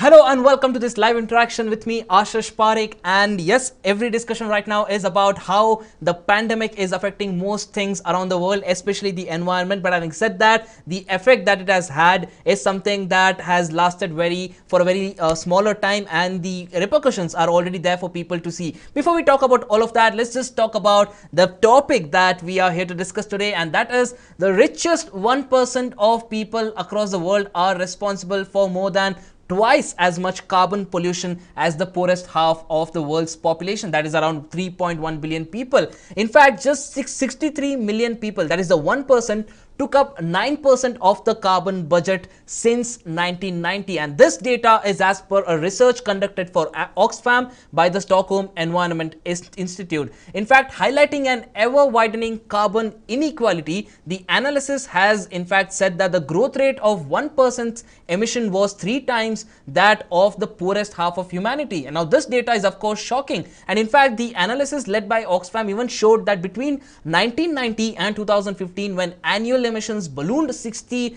Hello and welcome to this live interaction with me, Ashish Parekh. And yes, every discussion right now is about how the pandemic is affecting most things around the world, especially the environment. But having said that, the effect that it has had is something that has lasted for a very smaller time, and the repercussions are already there for people to see. Before we talk about all of that, let's just talk about the topic that we are here to discuss today, and that is the richest 1% of people across the world are responsible for more than twice as much carbon pollution as the poorest half of the world's population, that is around 3.1 billion people. In fact, just 63 million people, that is the 1%, took up 9% of the carbon budget since 1990, and this data is as per a research conducted for Oxfam by the Stockholm Environment Institute. In fact, highlighting an ever widening carbon inequality, the analysis has in fact said that the growth rate of 1% emission was 3 times that of the poorest half of humanity. And now this data is of course shocking, and in fact the analysis led by Oxfam even showed that between 1990 and 2015, when annual emissions ballooned 60%,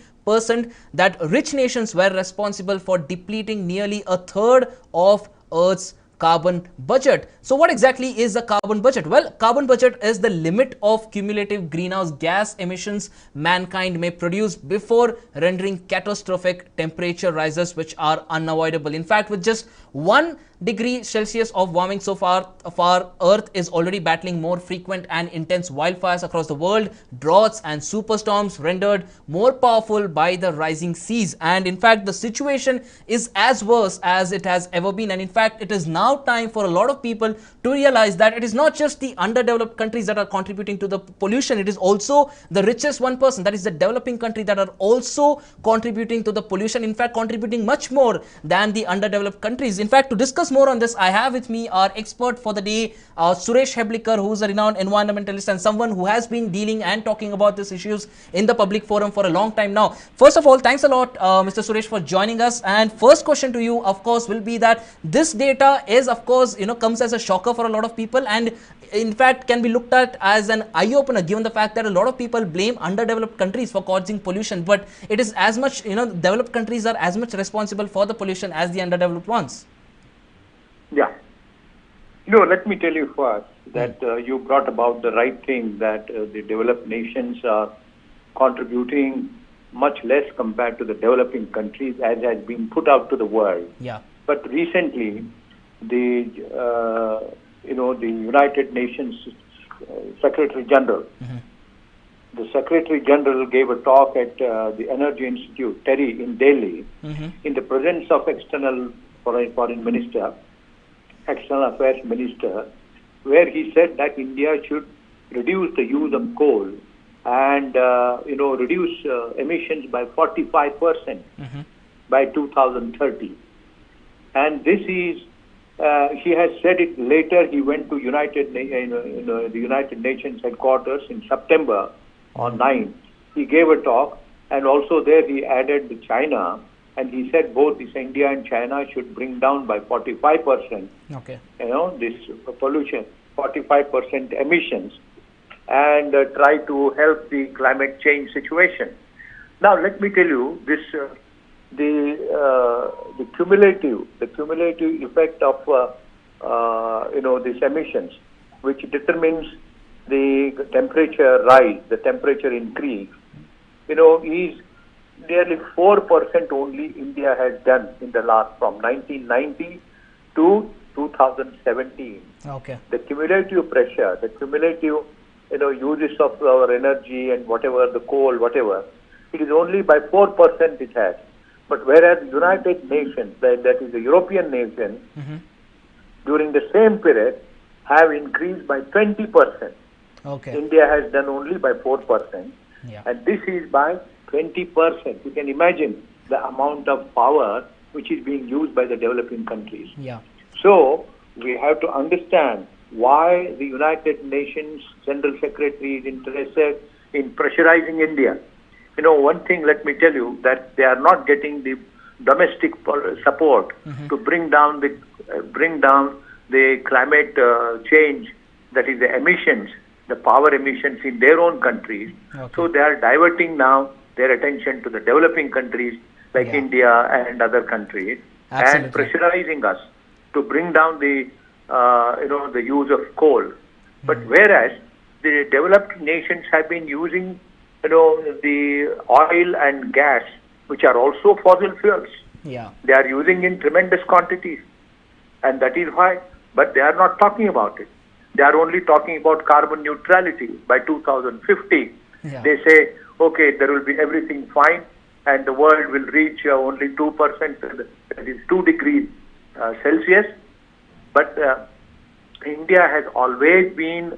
that rich nations were responsible for depleting nearly a third of Earth's carbon budget. So what exactly is a carbon budget? Well, carbon budget is the limit of cumulative greenhouse gas emissions mankind may produce before rendering catastrophic temperature rises which are unavoidable. In fact, with just 1 degree Celsius of warming so far, Earth is already battling more frequent and intense wildfires across the world, droughts and superstorms rendered more powerful by the rising seas. And in fact, the situation is as worse as it has ever been. And in fact, it is now time for a lot of people to realize that it is not just the underdeveloped countries that are contributing to the pollution, it is also the richest 1%, that is the developing country, that are also contributing to the pollution, in fact contributing much more than the underdeveloped countries. In fact, to discuss more on this, I have with me our expert for the day, Suresh Heblikar, who is a renowned environmentalist and someone who has been dealing and talking about these issues in the public forum for a long time now. First of all, thanks a lot, Mr. Suresh, for joining us. And first question to you, of course, will be that this data is, of course, comes as a shocker for a lot of people, and in fact can be looked at as an eye-opener, given the fact that a lot of people blame underdeveloped countries for causing pollution, but it is as much, developed countries are as much responsible for the pollution as the underdeveloped ones. Yeah. Let me tell you first that you brought about the right thing, that the developed nations are contributing much less compared to the developing countries, as has been put out to the world. Yeah. But recently, the United Nations Secretary General, the Secretary General gave a talk at the Energy Institute, TERI, in Delhi, in the presence of External Affairs Minister, where he said that India should reduce the use of coal and reduce emissions by 45% by 2030. And this is he has said it later. He went to the United Nations headquarters in September on 9. He gave a talk, and also there he added China. And he said both India and China should bring down by 45%. Okay. This pollution, 45% emissions, and try to help the climate change situation. Now, let me tell you this: the cumulative effect of these emissions, which determines the temperature rise, the temperature increase, is nearly 4% only India has done in the last, from 1990 to 2017. Okay. The cumulative pressure, the cumulative uses of our energy and whatever, the coal, whatever, it is only by 4% it has. But whereas United Nations, that is the European nation, during the same period have increased by 20%. Okay. India has done only by 4%. Yeah. And this is by 20%. You can imagine the amount of power which is being used by the developing countries. Yeah. So we have to understand why the United Nations General Secretary is interested in pressurizing India. One thing, let me tell you, that they are not getting the domestic support to bring down the climate change, that is the emissions, the power emissions in their own countries. Okay. So they are diverting now their attention to the developing countries like India and other countries. and Absolutely. pressurizing us to bring down the the use of coal. But whereas the developed nations have been using the oil and gas, which are also fossil fuels. Yeah. They are using in tremendous quantities, and that is why. But they are not talking about it. They are only talking about carbon neutrality by 2050. Yeah. They say, okay, there will be everything fine, and the world will reach only 2%, that is 2 degrees Celsius. But India has always been,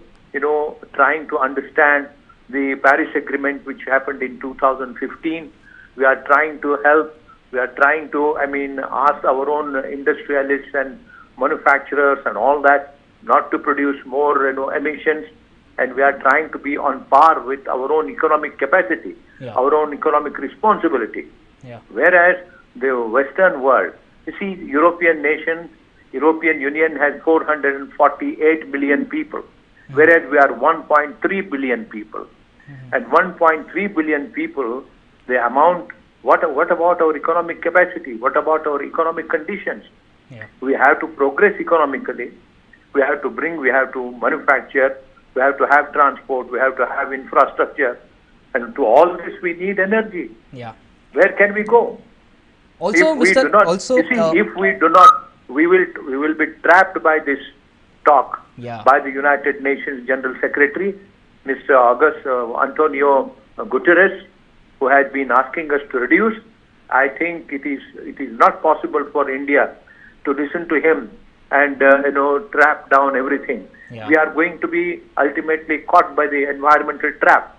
trying to understand the Paris Agreement, which happened in 2015. We are trying to help. We are trying to, ask our own industrialists and manufacturers and all that not to produce more, emissions. And we are trying to be on par with our own economic capacity, our own economic responsibility. Yeah. Whereas the Western world, you see, European Union has 448 million people, whereas we are 1.3 billion people. And 1.3 billion people, the amount, what about our economic capacity? What about our economic conditions? Yeah. We have to progress economically. We have to manufacture. We have to have transport. We have to have infrastructure. And to all this, we need energy. Yeah. Where can we go? Also, If we Mr. do not, also, if we do not, we will be trapped by this talk by the United Nations General Secretary, Mr. Antonio Guterres, who has been asking us to reduce. I think it is not possible for India to listen to him and trap down everything. Yeah. We are going to be ultimately caught by the environmental trap.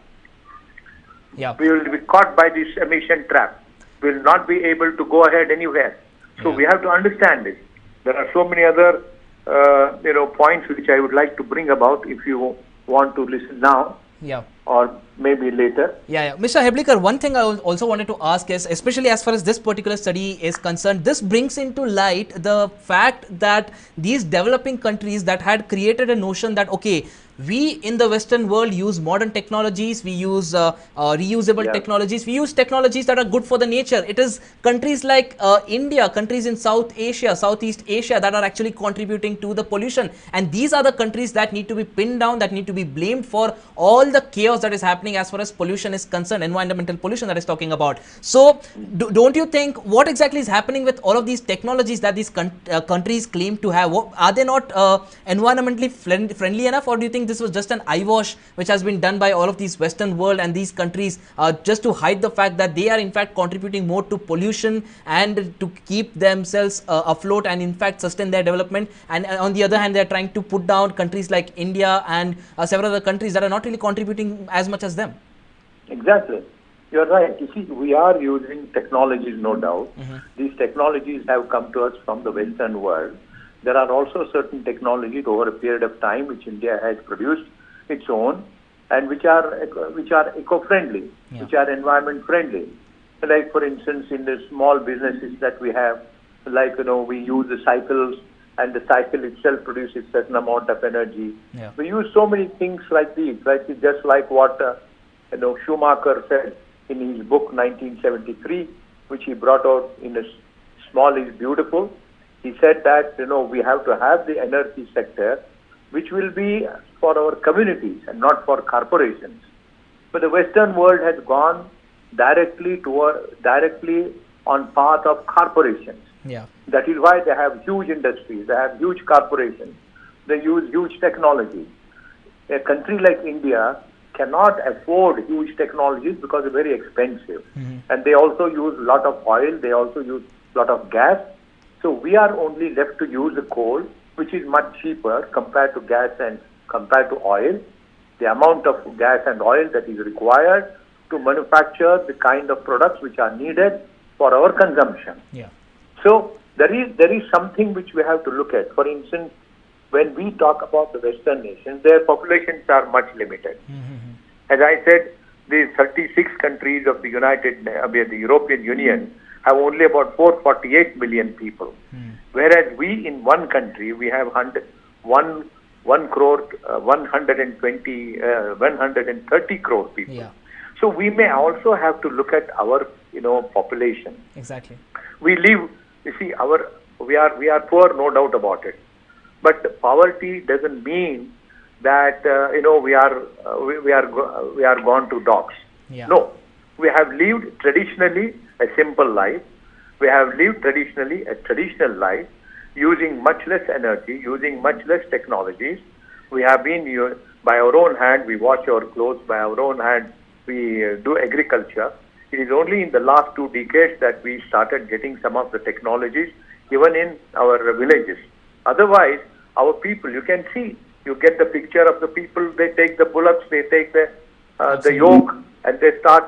Yeah. We will be caught by this emission trap. We will not be able to go ahead anywhere. So we have to understand this. There are so many other points which I would like to bring about if you want to listen now. Yeah. Or maybe later. Yeah. Mr. Heblikar, one thing I also wanted to ask is, especially as far as this particular study is concerned, this brings into light the fact that these developing countries that had created a notion that, okay, we in the Western world use modern technologies, we use reusable technologies, we use technologies that are good for the nature. It is countries like India, countries in South Asia, Southeast Asia that are actually contributing to the pollution. And these are the countries that need to be pinned down, that need to be blamed for all the chaos that is happening as far as pollution is concerned, environmental pollution that is talking about. So, don't you think what exactly is happening with all of these technologies that these countries claim to have? Are they not environmentally friendly enough, or do you think this was just an eyewash which has been done by all of these Western world and these countries just to hide the fact that they are in fact contributing more to pollution and to keep themselves afloat and in fact sustain their development? And on the other hand, they are trying to put down countries like India and several other countries that are not really contributing as much as them. Exactly. You're right. You see, we are using technologies, no doubt. These technologies have come to us from the Western world. There are also certain technologies over a period of time which India has produced its own and which are eco-friendly, which are environment-friendly. Like, for instance, in the small businesses that we have, like, we use the cycles, and the cycle itself produces certain amount of energy. We use so many things like these, right? Just like what Schumacher said in his book 1973, which he brought out in a Small is Beautiful. He said that we have to have the energy sector which will be for our communities and not for corporations. But the Western world has gone directly on path of corporations. That is why they have huge industries, they have huge corporations, they use huge technology. A country like India cannot afford huge technologies because they're very expensive. And they also use a lot of oil, they also use a lot of gas. So we are only left to use the coal, which is much cheaper compared to gas and compared to oil. The amount of gas and oil that is required to manufacture the kind of products which are needed for our consumption. So there is something which we have to look at. For instance, when we talk about the Western nations, their populations are much limited. As I said, the 36 countries of the European Union have only about 448 million people. Whereas we in one country, we have 1 crore, 130 crore people. So we may also have to look at our, population. Exactly. We live You see, we are poor, no doubt about it. But poverty doesn't mean that we are gone to dogs. Yeah. No, we have lived traditionally a simple life. We have lived traditionally a traditional life, using much less energy, using much less technologies. We have been by our own hand. We wash our clothes by our own hand. We do agriculture. It is only in the last 2 decades that we started getting some of the technologies, even in our villages. Otherwise, our people, you can see, you get the picture of the people. They take the bullocks, they take the yoke, and they start,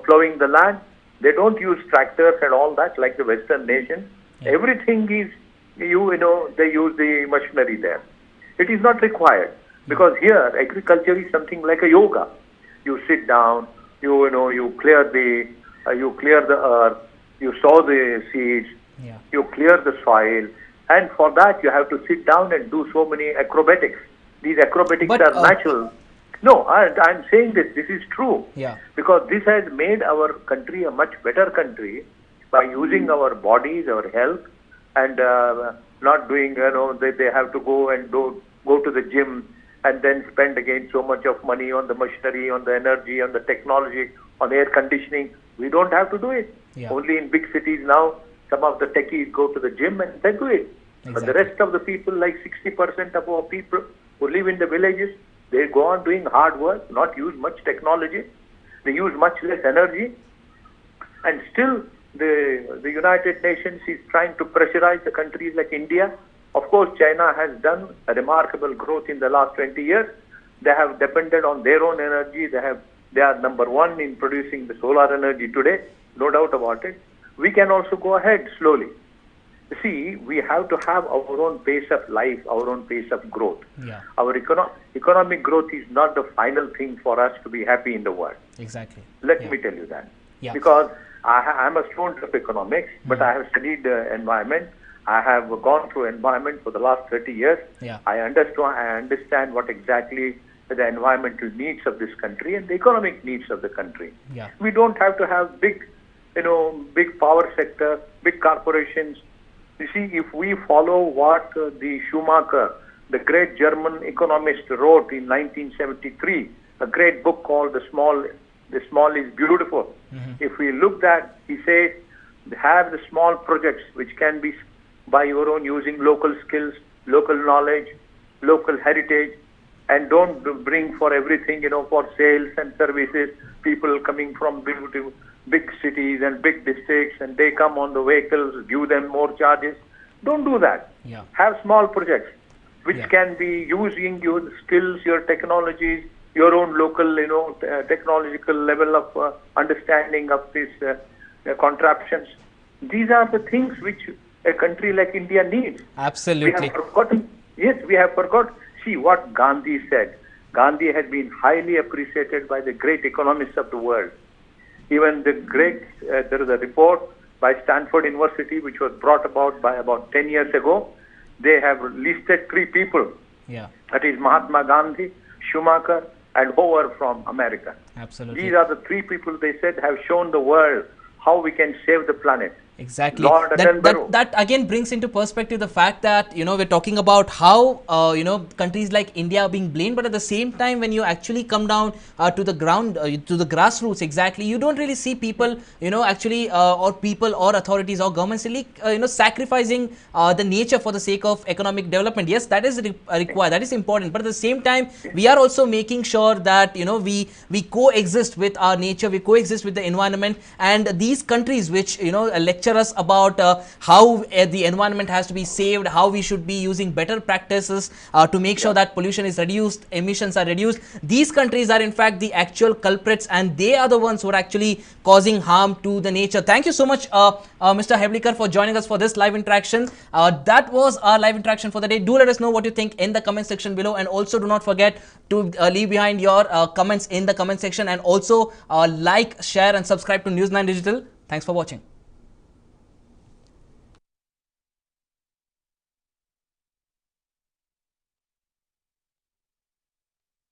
plowing the land. They don't use tractors and all that like the Western nations. Yeah. Everything is, they use the machinery there. It is not required, because here agriculture is something like a yoga. You sit down, you clear the earth, you sow the seeds, Yeah. you clear the soil, and for that you have to sit down and do so many acrobatics. These acrobatics are natural. No, I'm saying this is true. Yeah. Because this has made our country a much better country by using our bodies, our health, and not doing, they have to go to the gym and then spend again so much of money on the machinery, on the energy, on the technology, on air conditioning. We don't have to do it. Yeah. Only in big cities now, some of the techies go to the gym and they do it. Exactly. But the rest of the people, like 60% of our people who live in the villages, they go on doing hard work, not use much technology. They use much less energy. And still, the United Nations is trying to pressurize the countries like India. Of course, China has done a remarkable growth in the last 20 years. They have depended on their own energy. They are number one in producing the solar energy today, no doubt about it. We can also go ahead slowly. See, we have to have our own pace of life, our own pace of growth. Yeah. Our economic growth is not the final thing for us to be happy in the world. Exactly. Let me tell you that. Yeah. Because I'm a student of economics, but I have studied environment. I have gone through environment for the last 30 years. Yeah. I understand what exactly the environmental needs of this country and the economic needs of the country. Yeah. We don't have to have big power sector, big corporations. You see, if we follow what the Schumacher, the great German economist, wrote in 1973, a great book called The Small is Beautiful. Mm-hmm. If we look at, he said, have the small projects which can be by your own, using local skills, local knowledge, local heritage, and don't bring for everything, for sales and services, people coming from big cities and big districts, and they come on the vehicles, give them more charges. Don't do that. Yeah. Have small projects which Yeah. can be using your skills, your technologies, your own local, technological level of understanding of these contraptions. These are the things which a country like India needs. Absolutely. We have forgotten. Yes, we have forgot. See what Gandhi said. Gandhi has been highly appreciated by the great economists of the world. Even the great, there is a report by Stanford University which was brought about by about 10 years ago. They have listed 3 people. Yeah. That is Mahatma Gandhi, Schumacher, and Hoover from America. Absolutely. These are the 3 people, they said, have shown the world how we can save the planet. Exactly. Lord Attenborough. That again brings into perspective the fact that we're talking about how countries like India are being blamed, but at the same time when you actually come down to the ground, to the grassroots, exactly, you don't really see people or people or authorities or governments really sacrificing the nature for the sake of economic development. Yes, that is required, that is important, but at the same time we are also making sure that we coexist with our nature, we coexist with the environment, and these countries which lecture us about how the environment has to be saved, how we should be using better practices to make sure that pollution is reduced, emissions are reduced. These countries are in fact the actual culprits, and they are the ones who are actually causing harm to the nature. Thank you so much, Mr. Heblikar, for joining us for this live interaction. That was our live interaction for the day. Do let us know what you think in the comment section below, and also do not forget to leave behind your comments in the comment section, and also like, share and subscribe to News 9 Digital. Thanks for watching.